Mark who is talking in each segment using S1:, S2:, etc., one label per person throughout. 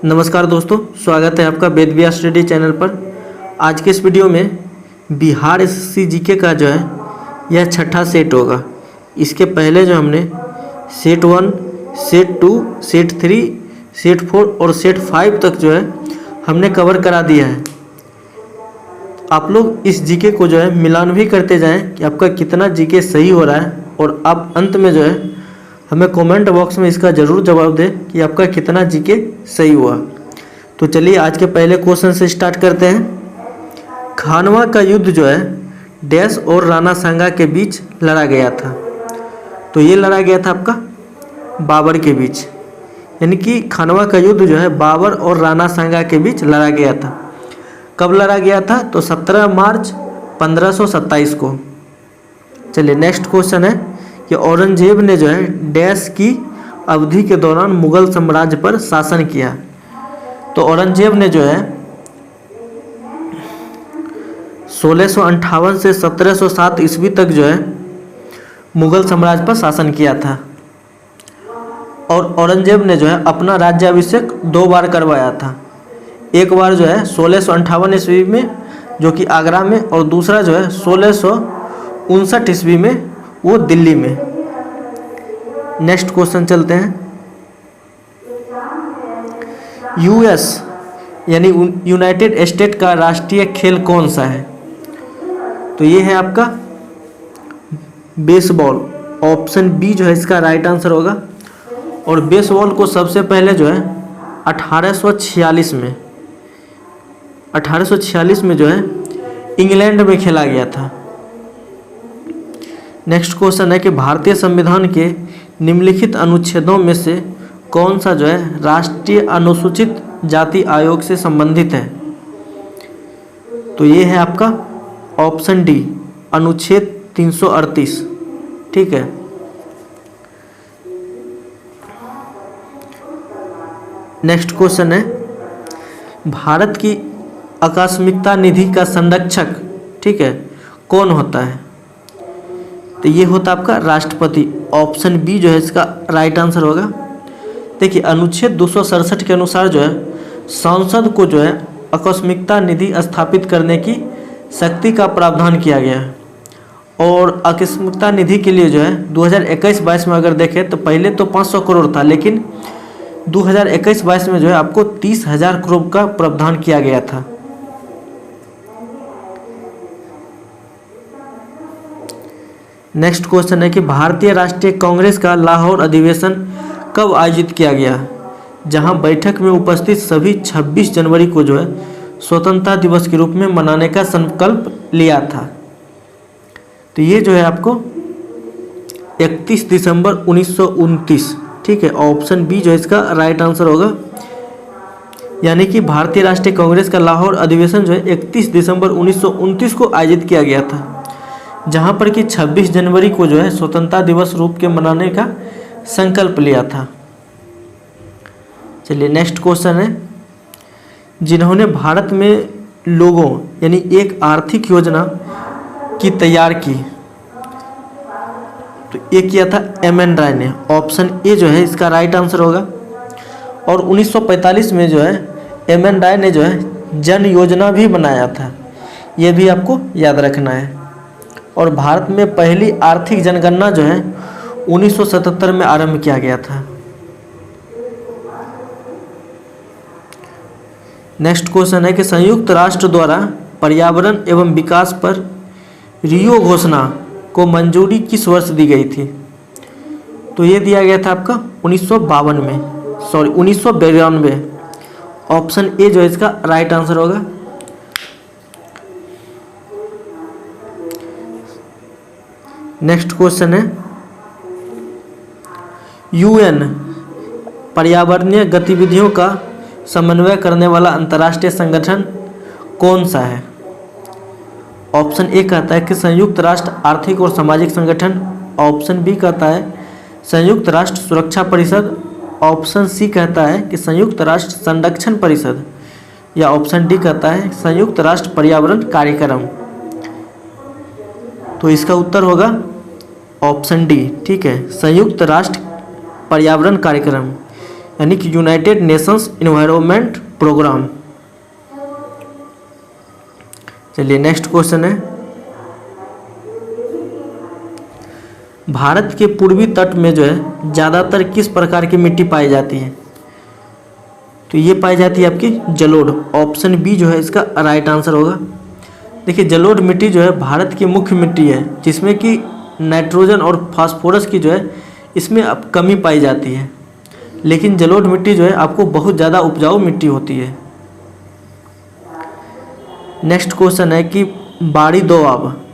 S1: नमस्कार दोस्तों, स्वागत है आपका वेद व्यास स्टडी चैनल पर। आज के इस वीडियो में बिहार एसएससी जीके का जो है यह छठा सेट होगा। इसके पहले जो हमने सेट 1, सेट 2, सेट 3, सेट 4 और सेट 5 तक जो है हमने कवर करा दिया है। आप लोग इस जीके को जो है मिलान भी करते जाएं कि आपका कितना जीके सही हो रहा है, और आप अंत में जो है हमें कमेंट बॉक्स में इसका ज़रूर जवाब दें कि आपका कितना जीके सही हुआ। तो चलिए आज के पहले क्वेश्चन से स्टार्ट करते हैं। खानवा का युद्ध जो है डैश और राणा सांगा के बीच लड़ा गया था। तो ये लड़ा गया था आपका बाबर के बीच, यानी कि खानवा का युद्ध जो है बाबर और राणा सांगा के बीच लड़ा गया था। कब लड़ा गया था? तो 17 मार्च 1527 को। चलिए नेक्स्ट क्वेश्चन है कि औरंगजेब ने जो है डैश की अवधि के दौरान मुगल साम्राज्य पर शासन किया। तो औरंगजेब ने जो है 1658 से 1707 ईस्वी तक जो है मुगल साम्राज्य पर शासन किया था। और औरंगजेब ने जो है अपना राज्याभिषेक 2 बार करवाया था। एक बार जो है 1658 ईस्वी में जो कि आगरा में, और दूसरा जो है 1659 ईस्वी में वो दिल्ली में। नेक्स्ट क्वेश्चन चलते हैं। यूएस यानी यूनाइटेड स्टेट का राष्ट्रीय खेल कौन सा है? तो ये है आपका बेसबॉल। ऑप्शन बी जो है इसका राइट आंसर होगा। और बेसबॉल को सबसे पहले जो है 1846 में जो है इंग्लैंड में खेला गया था। नेक्स्ट क्वेश्चन है कि भारतीय संविधान के निम्नलिखित अनुच्छेदों में से कौन सा जो है राष्ट्रीय अनुसूचित जाति आयोग से संबंधित है? तो ये है आपका ऑप्शन डी, अनुच्छेद 338। ठीक है। नेक्स्ट क्वेश्चन है भारत की आकस्मिकता निधि का संरक्षक, ठीक है, कौन होता है? तो ये होता आपका राष्ट्रपति। ऑप्शन बी जो है इसका राइट आंसर होगा। देखिए अनुच्छेद 267 के अनुसार जो है संसद को जो है आकस्मिकता निधि स्थापित करने की शक्ति का प्रावधान किया गया है। और आकस्मिकता निधि के लिए जो है 2021-22 में अगर देखें तो पहले तो 500 करोड़ था, लेकिन 2021-22 में जो है आपको 30,000 करोड़ का प्रावधान किया गया था। नेक्स्ट क्वेश्चन है कि भारतीय राष्ट्रीय कांग्रेस का लाहौर अधिवेशन कब आयोजित किया गया, जहां बैठक में उपस्थित सभी 26 जनवरी को जो है स्वतंत्रता दिवस के रूप में मनाने का संकल्प लिया था? तो ये जो है आपको 31 दिसंबर 1929। ठीक है, ऑप्शन बी जो है इसका राइट आंसर होगा। यानी कि भारतीय राष्ट्रीय कांग्रेस का लाहौर अधिवेशन जो है 31 दिसंबर 1929 को आयोजित किया गया था, जहां पर कि 26 जनवरी को जो है स्वतंत्रता दिवस रूप के मनाने का संकल्प लिया था। चलिए नेक्स्ट क्वेश्चन है, जिन्होंने भारत में लोगों यानी एक आर्थिक योजना की तैयार की, तो ये किया था एम.एन. राय ने। ऑप्शन ए जो है इसका राइट आंसर होगा। और 1945 में जो है एम.एन. राय ने जो है जन योजना भी बनाया था, ये भी आपको याद रखना है। और भारत में पहली आर्थिक जनगणना जो है 1977 में आरंभ किया गया था। नेक्स्ट क्वेश्चन है कि संयुक्त राष्ट्र द्वारा पर्यावरण एवं विकास पर रियो घोषणा को मंजूरी किस वर्ष दी गई थी? तो ये दिया गया था आपका 1992। ऑप्शन ए जो है इसका राइट आंसर होगा। नेक्स्ट क्वेश्चन है यूएन पर्यावरणीय गतिविधियों का समन्वय करने वाला अंतर्राष्ट्रीय संगठन कौन सा है? ऑप्शन ए कहता है कि संयुक्त राष्ट्र आर्थिक और सामाजिक संगठन। ऑप्शन बी कहता है संयुक्त राष्ट्र सुरक्षा परिषद। ऑप्शन सी कहता है कि संयुक्त राष्ट्र संरक्षण परिषद। या ऑप्शन डी कहता है संयुक्त राष्ट्र पर्यावरण कार्यक्रम। तो इसका उत्तर होगा ऑप्शन डी। ठीक है, संयुक्त राष्ट्र पर्यावरण कार्यक्रम। यानी कि यूनाइटेड नेशंस इन्वायरमेंट प्रोग्राम। चलिए नेक्स्ट क्वेश्चन है, भारत के पूर्वी तट में जो है ज़्यादातर किस प्रकार की मिट्टी पाई जाती है? तो ये पाई जाती है आपकी जलोढ़। ऑप्शन बी जो है इसका राइट आंसर होगा। देखिए जलोढ़ मिट्टी जो है भारत की मुख्य मिट्टी है, जिसमें कि नाइट्रोजन और फास्फोरस की जो है इसमें अब कमी पाई जाती है, लेकिन जलोढ़ मिट्टी जो है आपको बहुत ज़्यादा उपजाऊ मिट्टी होती है। नेक्स्ट क्वेश्चन है कि बाड़ी दोआब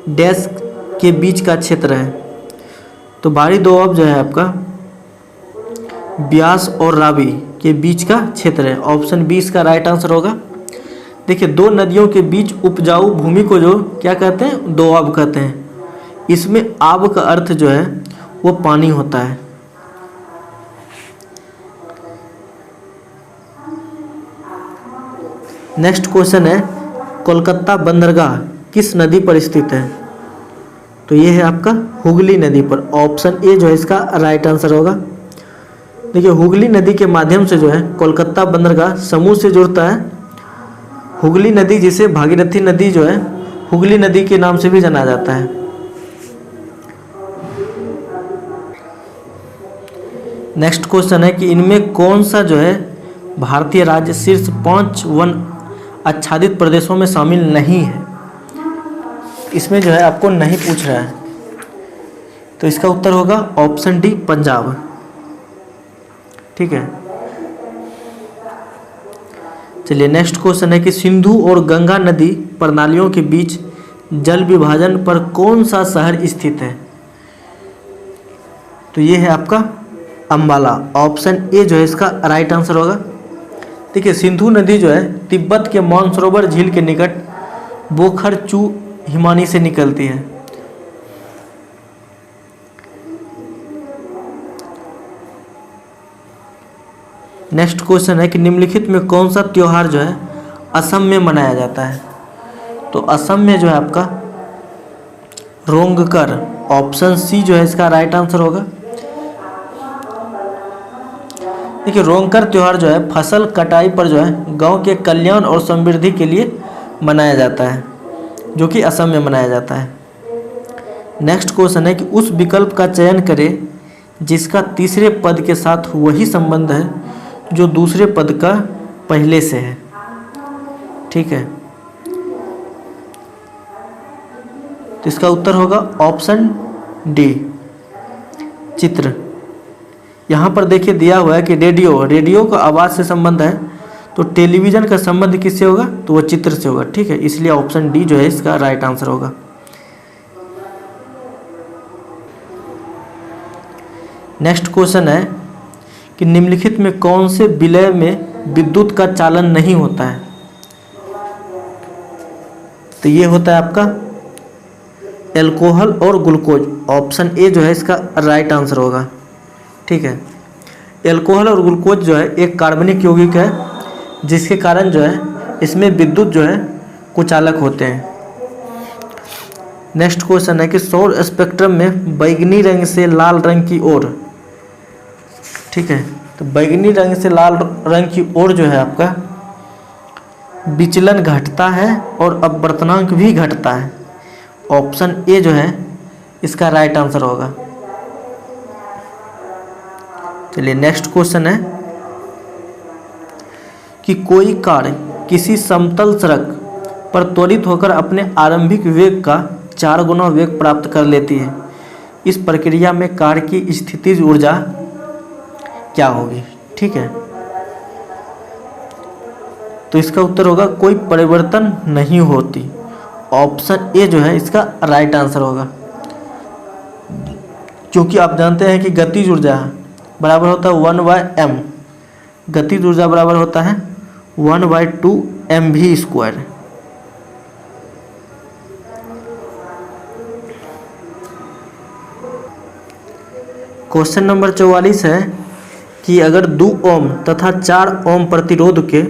S1: डैश के बीच का क्षेत्र है। तो बाड़ी दोआब जो है आपका ब्यास और रावी के बीच का क्षेत्र है। ऑप्शन बी इसका राइट आंसर होगा। देखिए दो नदियों के बीच उपजाऊ भूमि को जो क्या कहते हैं, दोआब कहते हैं। इसमें आब का अर्थ जो है वो पानी होता है। नेक्स्ट क्वेश्चन है, कोलकाता बंदरगाह किस नदी पर स्थित है? तो ये है आपका हुगली नदी पर। ऑप्शन ए जो है इसका राइट आंसर होगा। देखिए हुगली नदी के माध्यम से जो है कोलकाता बंदरगाह समुद्र से जुड़ता है। हुगली नदी जिसे भागीरथी नदी जो है हुगली नदी के नाम से भी जाना जाता है। नेक्स्ट क्वेश्चन है कि इनमें कौन सा जो है भारतीय राज्य शीर्ष 5 वन आच्छादित प्रदेशों में शामिल नहीं है? इसमें जो है आपको नहीं पूछ रहा है, तो इसका उत्तर होगा ऑप्शन डी पंजाब। ठीक है, चलिए नेक्स्ट क्वेश्चन है कि सिंधु और गंगा नदी प्रणालियों के बीच जल विभाजन पर कौन सा शहर स्थित है? तो ये है आपका अंबाला। ऑप्शन ए जो है इसका राइट आंसर होगा। देखिए सिंधु नदी जो है तिब्बत के मानसरोवर झील के निकट बोखरचू हिमानी से निकलती है। नेक्स्ट क्वेश्चन है कि निम्नलिखित में कौन सा त्योहार जो है असम में मनाया जाता है? तो असम में जो है आपका रोंगकर। ऑप्शन सी जो है इसका राइट आंसर होगा। देखिए रोंगकर त्यौहार जो है फसल कटाई पर जो है गांव के कल्याण और समृद्धि के लिए मनाया जाता है, जो कि असम में मनाया जाता है। नेक्स्ट क्वेश्चन है कि उस विकल्प का चयन करें जिसका तीसरे पद के साथ वही संबंध है जो दूसरे पद का पहले से है। ठीक है, तो इसका उत्तर होगा ऑप्शन डी चित्र। यहाँ पर देखिए दिया हुआ है कि रेडियो का आवाज़ से संबंध है, तो टेलीविज़न का संबंध किससे होगा? तो वो चित्र से होगा। ठीक है, इसलिए ऑप्शन डी जो है इसका राइट आंसर होगा। नेक्स्ट क्वेश्चन है कि निम्नलिखित में कौन से विलय में विद्युत का चालन नहीं होता है? तो ये होता है आपका एल्कोहल और ग्लूकोज। ऑप्शन ए जो है इसका राइट आंसर होगा। ठीक है, एल्कोहल और ग्लूकोज जो है एक कार्बनिक यौगिक है, जिसके कारण जो है इसमें विद्युत जो है कुचालक होते हैं। नेक्स्ट क्वेश्चन है कि सौर स्पेक्ट्रम में बैगनी रंग से लाल रंग की ओर। ठीक है, तो बैगनी रंग से लाल रंग की ओर जो है आपका विचलन घटता है और अपवर्तनांक भी घटता है। ऑप्शन ए जो है इसका राइट आंसर होगा। चलिए नेक्स्ट क्वेश्चन है कि कोई कार किसी समतल सड़क पर त्वरित होकर अपने आरंभिक वेग का 4 गुना वेग प्राप्त कर लेती है। इस प्रक्रिया में कार की स्थितिज ऊर्जा क्या होगी? ठीक है, तो इसका उत्तर होगा कोई परिवर्तन नहीं होती। ऑप्शन ए जो है इसका राइट आंसर होगा, क्योंकि आप जानते हैं कि गतिज ऊर्जा बराबर होता है 1/m। गतिज ऊर्जा बराबर होता है 1/2 mv²। क्वेश्चन नंबर 44 है कि अगर 2 ओम तथा 4 ओम प्रतिरोध के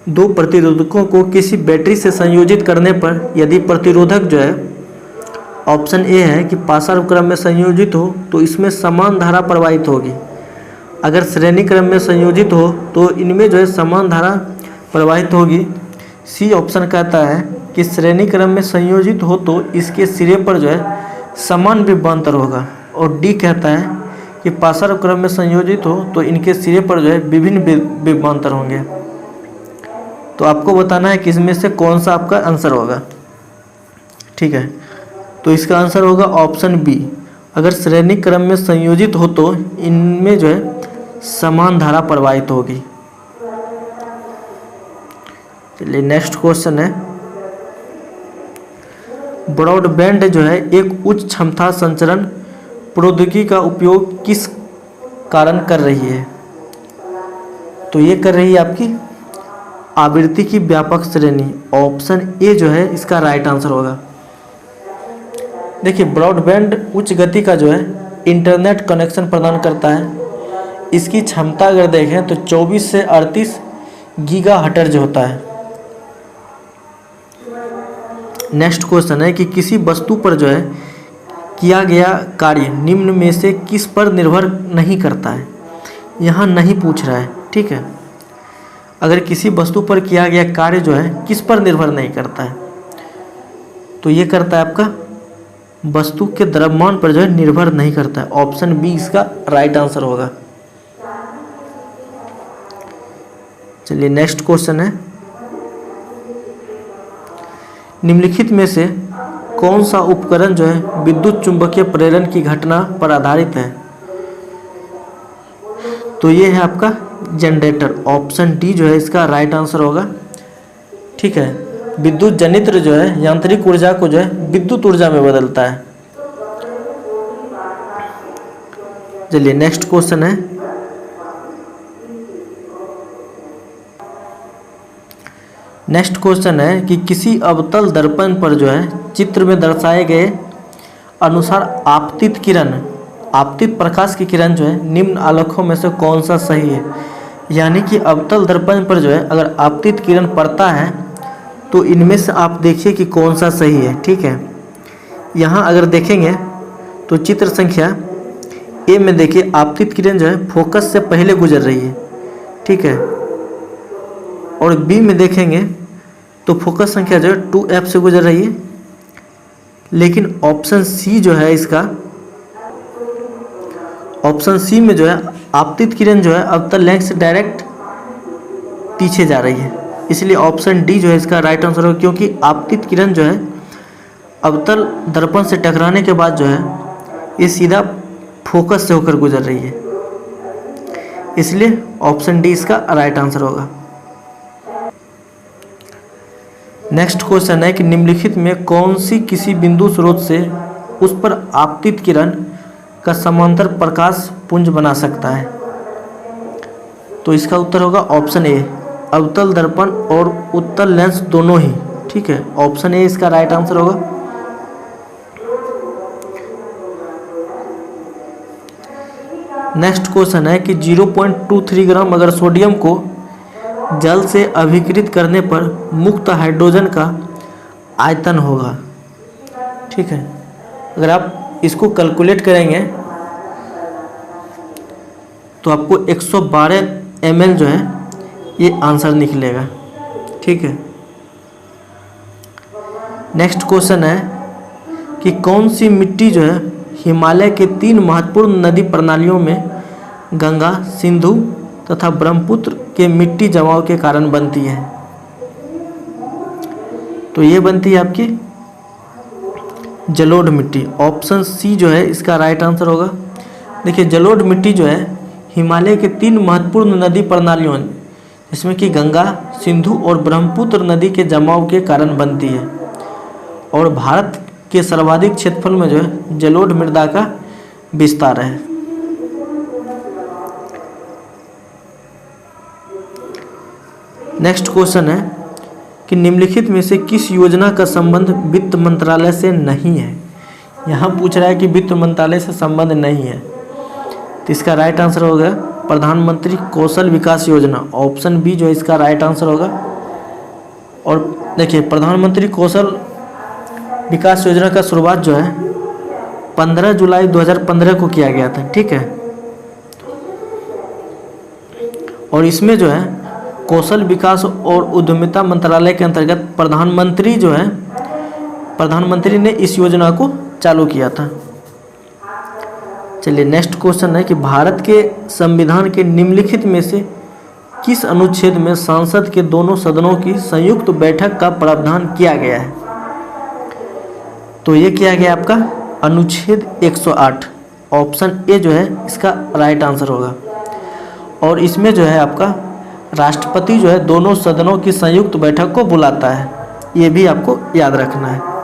S1: दो प्रतिरोधकों को किसी बैटरी से संयोजित करने पर यदि प्रतिरोधक जो है ऑप्शन ए है कि पाशर क्रम में संयोजित हो तो इसमें समान धारा प्रवाहित होगी। अगर श्रेणी क्रम में संयोजित हो तो इनमें जो है समान धारा प्रवाहित होगी। सी ऑप्शन कहता है कि श्रेणी क्रम में संयोजित हो तो इसके सिरे पर जो है समान विभवांतर होगा। और डी कहता है कि पार्श्व क्रम में संयोजित हो तो इनके सिरे पर जो है विभिन्न विभवांतर होंगे। तो आपको बताना है कि इसमें से कौन सा आपका आंसर होगा। ठीक है, तो इसका आंसर होगा ऑप्शन बी। अगर श्रेणी क्रम में संयोजित हो तो इनमें जो है समान धारा प्रवाहित होगी। चलिए नेक्स्ट क्वेश्चन है, ब्रॉडबैंड जो है एक उच्च क्षमता संचरण प्रौद्योगिकी का उपयोग किस कारण कर रही है? तो ये कर रही है आपकी आवृत्ति की व्यापक श्रेणी। ऑप्शन ए जो है इसका राइट आंसर होगा। देखिए ब्रॉडबैंड उच्च गति का जो है इंटरनेट कनेक्शन प्रदान करता है। इसकी क्षमता अगर देखें तो 24 से 38 गीगाहर्ट्ज होता है। नेक्स्ट क्वेश्चन है कि किसी वस्तु पर जो है किया गया कार्य निम्न में से किस पर निर्भर नहीं करता है? यहाँ नहीं पूछ रहा है। ठीक है, अगर किसी वस्तु पर किया गया कार्य जो है किस पर निर्भर नहीं करता है, तो ये करता है आपका वस्तु के द्रव्यमान पर जो है निर्भर नहीं करता है। ऑप्शन बी इसका राइट आंसर होगा। चलिए नेक्स्ट क्वेश्चन है, निम्नलिखित में से कौन सा उपकरण जो है विद्युत चुंबकीय प्रेरण की घटना पर आधारित है? तो ये है आपका जनरेटर। ऑप्शन डी जो है इसका राइट आंसर होगा। ठीक है, विद्युत जनित्र जो है यांत्रिक ऊर्जा को जो है विद्युत ऊर्जा में बदलता है। चलिए नेक्स्ट क्वेश्चन है, नेक्स्ट क्वेश्चन है कि किसी अवतल दर्पण पर जो है चित्र में दर्शाए गए अनुसार आपतित प्रकाश की किरण जो है निम्न आलेखों में से कौन सा सही है? यानी कि अवतल दर्पण पर जो है अगर आपतित किरण पड़ता है तो इनमें से आप देखिए कि कौन सा सही है। ठीक है, यहाँ अगर देखेंगे तो चित्र संख्या ए में देखिए आपतित किरण जो है फोकस से पहले गुजर रही है। ठीक है, और बी में देखेंगे तो फोकस संख्या जो है 2F से गुजर रही है। लेकिन ऑप्शन सी जो है इसका, ऑप्शन सी में जो है आपतित किरण जो है अवतल लेंस से डायरेक्ट पीछे जा रही है। इसलिए ऑप्शन डी जो है इसका राइट आंसर होगा, क्योंकि आपतित किरण जो है अवतल दर्पण से टकराने के बाद जो है ये सीधा फोकस से होकर गुजर रही है। इसलिए ऑप्शन डी इसका राइट आंसर होगा। नेक्स्ट क्वेश्चन है कि निम्नलिखित में कौन सी किसी बिंदु स्रोत से उस पर आपतित किरण का समांतर प्रकाश पुंज बना सकता है? तो इसका उत्तर होगा ऑप्शन ए, अवतल दर्पण और उत्तल लेंस दोनों ही। ठीक है, ऑप्शन ए इसका राइट आंसर होगा। नेक्स्ट क्वेश्चन है कि 0.23 ग्राम अगर सोडियम को जल से अभिकृत करने पर मुक्त हाइड्रोजन का आयतन होगा। ठीक है, अगर आप इसको कैलकुलेट करेंगे तो आपको 112 ml जो है ये आंसर निकलेगा। ठीक है, नेक्स्ट क्वेश्चन है कि कौन सी मिट्टी जो है हिमालय के 3 महत्वपूर्ण नदी प्रणालियों में गंगा, सिंधु तथा ब्रह्मपुत्र के मिट्टी जमाव के कारण बनती है? तो ये बनती है आपकी जलोढ़ मिट्टी। ऑप्शन सी जो है इसका राइट आंसर होगा। देखिए जलोढ़ मिट्टी जो है हिमालय के 3 महत्वपूर्ण नदी प्रणालियों जिसमें कि गंगा, सिंधु और ब्रह्मपुत्र नदी के जमाव के कारण बनती है और भारत के सर्वाधिक क्षेत्रफल में जो है जलोढ़ मृदा का विस्तार है। नेक्स्ट क्वेश्चन है कि निम्नलिखित में से किस योजना का संबंध वित्त मंत्रालय से नहीं है? यहाँ पूछ रहा है कि वित्त मंत्रालय से संबंध नहीं है, तो इसका राइट आंसर होगा प्रधानमंत्री कौशल विकास योजना। ऑप्शन बी जो है इसका राइट आंसर होगा। और देखिए प्रधानमंत्री कौशल विकास योजना का शुरुआत जो है 15 जुलाई 2015 को किया गया था। ठीक है, और इसमें जो है कौशल विकास और उद्यमिता मंत्रालय के अंतर्गत प्रधानमंत्री ने इस योजना को चालू किया था। चलिए नेक्स्ट क्वेश्चन है कि भारत के संविधान के निम्नलिखित में से किस अनुच्छेद में संसद के दोनों सदनों की संयुक्त बैठक का प्रावधान किया गया है? तो ये किया गया आपका अनुच्छेद 108, ऑप्शन ए जो है इसका राइट आंसर होगा। और इसमें जो है आपका राष्ट्रपति जो है दोनों सदनों की संयुक्त बैठक को बुलाता है, ये भी आपको याद रखना है।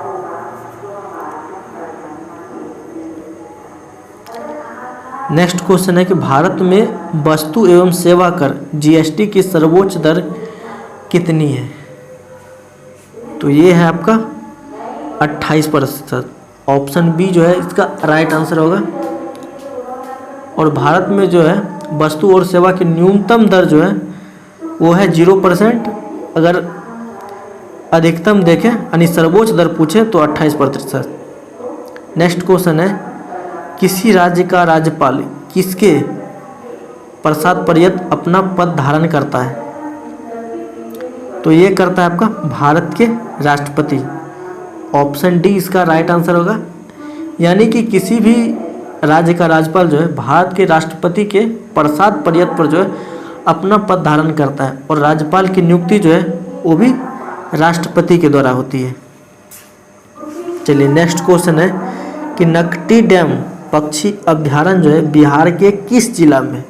S1: नेक्स्ट क्वेश्चन है कि भारत में वस्तु एवं सेवा कर जीएसटी की सर्वोच्च दर कितनी है? तो ये है आपका 28%, ऑप्शन बी जो है इसका राइट आंसर होगा। और भारत में जो है वस्तु और सेवा की न्यूनतम दर जो है वो है 0%, अगर अधिकतम देखें यानी सर्वोच्च दर पूछे तो 28%। नेक्स्ट क्वेश्चन है किसी राज्य का राज्यपाल किसके पश्चात अपना पद धारण करता है? तो ये करता है आपका भारत के राष्ट्रपति, ऑप्शन डी इसका राइट आंसर होगा। यानी कि किसी भी राज्य का राज्यपाल जो है भारत के राष्ट्रपति के पश्चात पर जो है अपना पद धारण करता है, और राज्यपाल की नियुक्ति जो है वो भी राष्ट्रपति के द्वारा होती है। चलिए नेक्स्ट क्वेश्चन है कि नकटी डैम पक्षी अभ्यारण्य जो है बिहार के किस जिला में?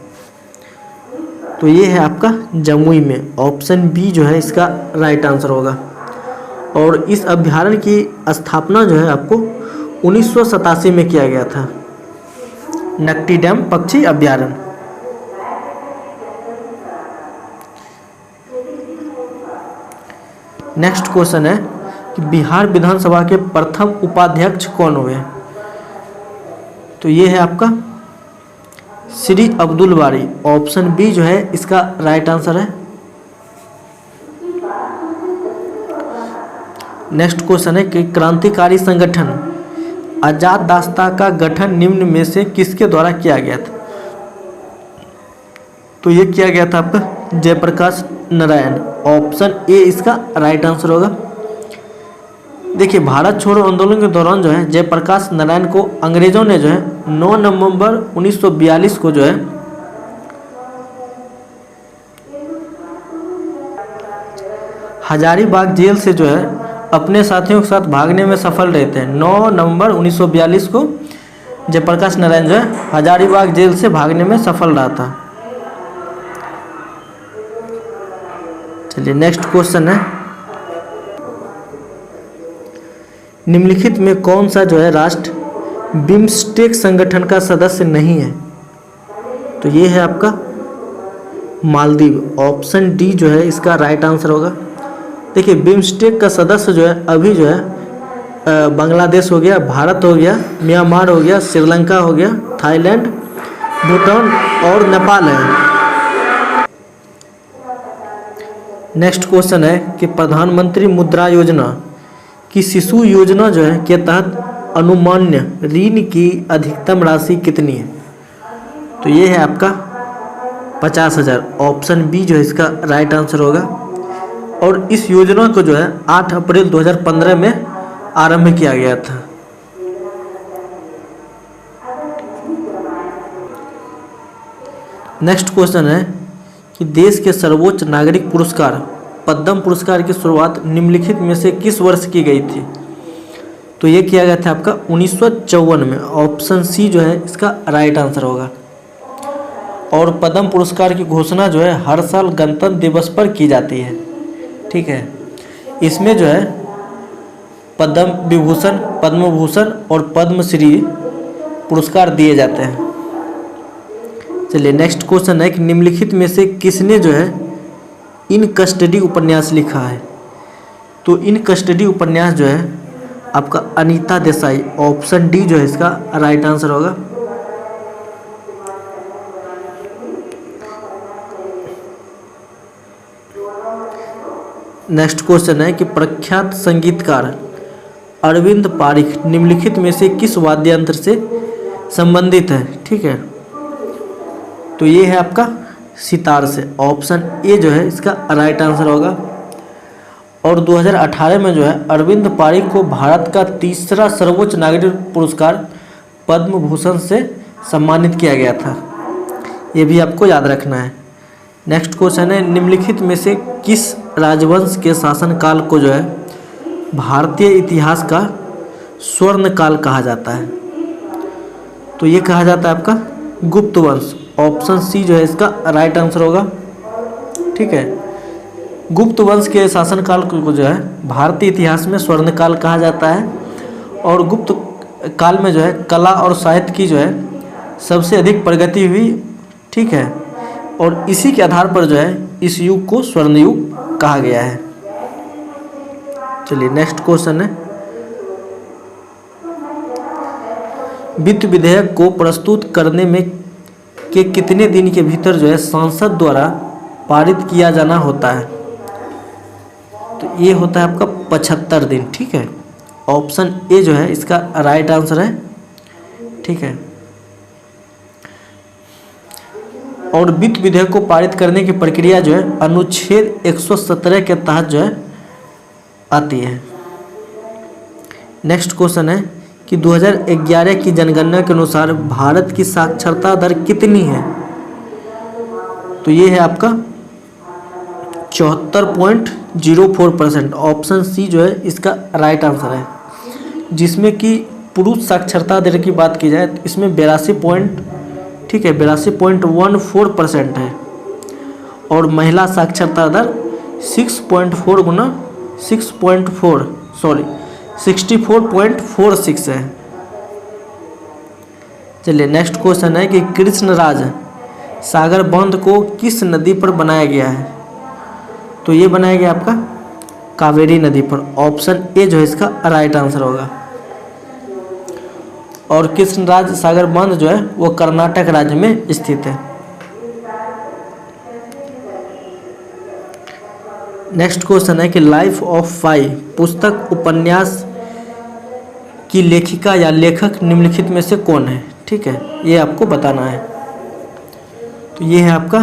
S1: तो ये है आपका जमुई में, ऑप्शन बी जो है इसका राइट आंसर होगा। और इस अभ्यारण्य की स्थापना जो है आपको 1987 में किया गया था, नकटी डैम पक्षी अभ्यारण्य। नेक्स्ट क्वेश्चन है कि बिहार विधानसभा के प्रथम उपाध्यक्ष कौन हुए? तो ये है आपका श्री अब्दुल बारी, ऑप्शन बी जो है इसका राइट आंसर है। नेक्स्ट क्वेश्चन है कि क्रांतिकारी संगठन आजाद दास्ता का गठन निम्न में से किसके द्वारा किया गया था? तो ये किया गया था आपका जयप्रकाश नारायण, ऑप्शन ए इसका राइट आंसर होगा। देखिए भारत छोड़ो आंदोलन के दौरान जो है जयप्रकाश नारायण को अंग्रेजों ने जो है 9 नवंबर 1942 को जो है हजारीबाग जेल से जो है अपने साथियों के साथ भागने में सफल रहे थे। 9 नवंबर 1942 को जयप्रकाश नारायण जो है हजारीबाग जेल से भागने में सफल रहा था। चलिए नेक्स्ट क्वेश्चन है निम्नलिखित में कौन सा जो है राष्ट्र बिम्स्टेक संगठन का सदस्य नहीं है? तो ये है आपका मालदीव, ऑप्शन डी जो है इसका राइट आंसर होगा। देखिए बिम्स्टेक का सदस्य जो है अभी जो है बांग्लादेश हो गया, भारत हो गया, म्यांमार हो गया, श्रीलंका हो गया, थाईलैंड, भूटान और नेपाल है। नेक्स्ट क्वेश्चन है कि प्रधानमंत्री मुद्रा योजना की शिशु योजना जो है के तहत अनुमान्य ऋण की अधिकतम राशि कितनी है? तो ये है आपका 50,000, ऑप्शन बी जो है इसका राइट आंसर होगा। और इस योजना को जो है 8 अप्रैल 2015 में आरंभ किया गया था। नेक्स्ट क्वेश्चन है कि देश के सर्वोच्च नागरिक पुरस्कार पद्म पुरस्कार की शुरुआत निम्नलिखित में से किस वर्ष की गई थी? तो ये किया गया था आपका 1954 में, ऑप्शन सी जो है इसका राइट आंसर होगा। और पद्म पुरस्कार की घोषणा जो है हर साल गणतंत्र दिवस पर की जाती है, ठीक है। इसमें जो है पद्म विभूषण, पद्म भूषण और पद्मश्री पुरस्कार दिए जाते हैं। चलिए नेक्स्ट क्वेश्चन है कि निम्नलिखित में से किसने जो है इन कस्टडी उपन्यास लिखा है? तो इन कस्टडी उपन्यास जो है आपका अनीता देसाई, ऑप्शन डी जो है इसका राइट आंसर होगा। नेक्स्ट क्वेश्चन है कि प्रख्यात संगीतकार अरविंद पारिख निम्नलिखित में से किस वाद्य यंत्र से संबंधित है? ठीक है, तो ये है आपका सितार से। ऑप्शन ए जो है इसका राइट आंसर होगा। और 2018 में जो है अरविंद पारिक को भारत का तीसरा सर्वोच्च नागरिक पुरस्कार पद्म भूषण से सम्मानित किया गया था। ये भी आपको याद रखना है। नेक्स्ट क्वेश्चन है, निम्नलिखित में से किस राजवंश के शासनकाल को जो है भारतीय इतिहास का स्वर्ण काल कहा जाता है? तो ये कहा जाता है आपका गुप्त वंश। ऑप्शन सी जो है इसका राइट आंसर होगा। ठीक है, गुप्त वंश के शासनकाल को जो है भारतीय इतिहास में स्वर्ण काल कहा जाता है। और गुप्त काल में जो है कला और साहित्य की जो है सबसे अधिक प्रगति हुई। ठीक है, और इसी के आधार पर जो है इस युग को स्वर्ण युग कहा गया है। चलिए नेक्स्ट क्वेश्चन है, वित्त विधेयक को प्रस्तुत करने में के कितने दिन के भीतर जो है संसद द्वारा पारित किया जाना होता है? तो ये होता है आपका 75 दिन। ठीक है, ऑप्शन ए जो है इसका राइट आंसर है। ठीक है, और वित्त विधेयक को पारित करने की प्रक्रिया जो है अनुच्छेद 117 के तहत जो है आती है। नेक्स्ट क्वेश्चन है कि 2011 की जनगणना के अनुसार भारत की साक्षरता दर कितनी है? तो ये है आपका 74.04%। ऑप्शन सी जो है इसका राइट आंसर है। जिसमें कि पुरुष साक्षरता दर की बात की जाए तो इसमें 82.14% है। और महिला साक्षरता दर 64.46 है। चलिए नेक्स्ट क्वेश्चन है कि कृष्णराज सागर बांध को किस नदी पर बनाया गया है? तो ये बनाया गया आपका कावेरी नदी पर। ऑप्शन ए जो है इसका राइट आंसर होगा। और कृष्णराज सागर बांध जो है वो कर्नाटक राज्य में स्थित है। नेक्स्ट क्वेश्चन है कि लाइफ ऑफ पाई पुस्तक उपन्यास की लेखिका या लेखक निम्नलिखित में से कौन है? ठीक है, ये आपको बताना है। तो ये है आपका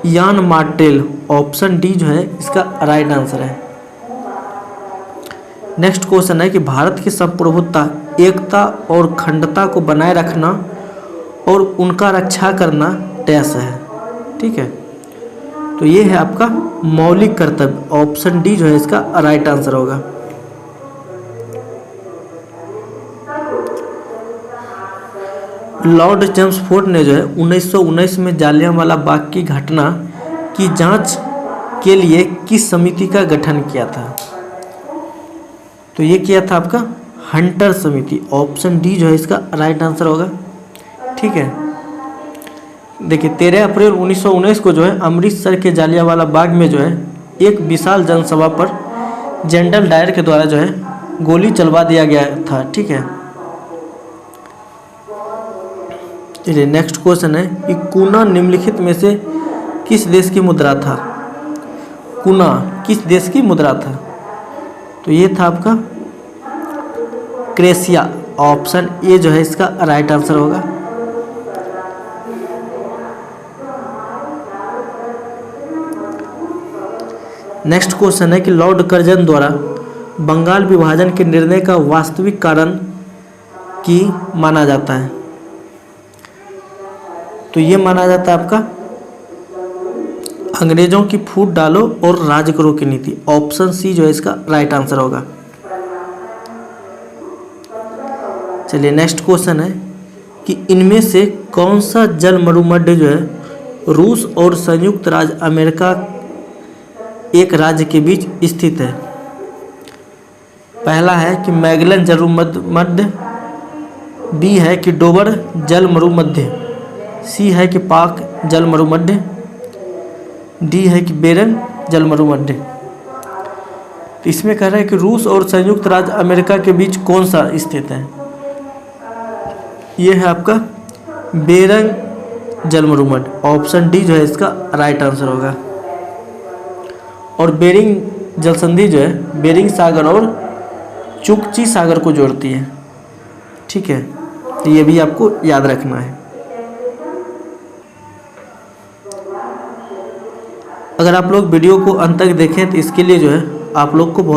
S1: यान मार्टेल। ऑप्शन डी जो है इसका राइट आंसर है। नेक्स्ट क्वेश्चन है कि भारत की संप्रभुता, एकता और अखंडता को बनाए रखना और उनका रक्षा करना डैश है? ठीक है, तो ये है आपका मौलिक कर्तव्य। ऑप्शन डी जो है इसका राइट आंसर होगा। लॉर्ड चेम्सफोर्ड ने जो है 1919 में जालियांवाला बाग की घटना की जांच के लिए किस समिति का गठन किया था? तो ये किया था आपका हंटर समिति। ऑप्शन डी जो है इसका राइट आंसर होगा। ठीक है, देखिए 13 अप्रैल 1919 को जो है अमृतसर के जालियांवाला बाग में जो है एक विशाल जनसभा पर जनरल डायर के द्वारा जो है गोली चलवा दिया गया था। ठीक है, चलिए नेक्स्ट क्वेश्चन है कि कूना निम्नलिखित में से किस देश की मुद्रा था? कूना किस देश की मुद्रा था? तो ये था आपका क्रोएशिया। ऑप्शन ए जो है इसका राइट आंसर होगा। नेक्स्ट क्वेश्चन है कि लॉर्ड कर्जन द्वारा बंगाल विभाजन के निर्णय का वास्तविक कारण की माना जाता है? तो ये माना जाता है आपका अंग्रेजों की फूट डालो और राज करो की नीति। ऑप्शन सी जो है इसका राइट आंसर होगा। चलिए नेक्स्ट क्वेश्चन है कि इनमें से कौन सा जल मरुमध्य जो है रूस और संयुक्त राज्य अमेरिका एक राज्य के बीच स्थित है? पहला है कि मैगलन जल मरुमध्य, बी है कि डोबर जल मरुमध्य, सी है कि पाक जल मरुमध्य, डी है कि बेरंग जल मरुमध्य। तो इसमें कह रहा है कि रूस और संयुक्त राज्य अमेरिका के बीच कौन सा स्थित है? ये है आपका बेरंग जल मरुमध्य। ऑप्शन डी जो है इसका राइट आंसर होगा। और बेरिंग जल संधि जो है बेरिंग सागर और चुकची सागर को जोड़ती है। ठीक है, तो ये भी आपको याद रखना है। अगर आप लोग वीडियो को अंत तक देखें तो इसके लिए जो है आप लोग को बहुत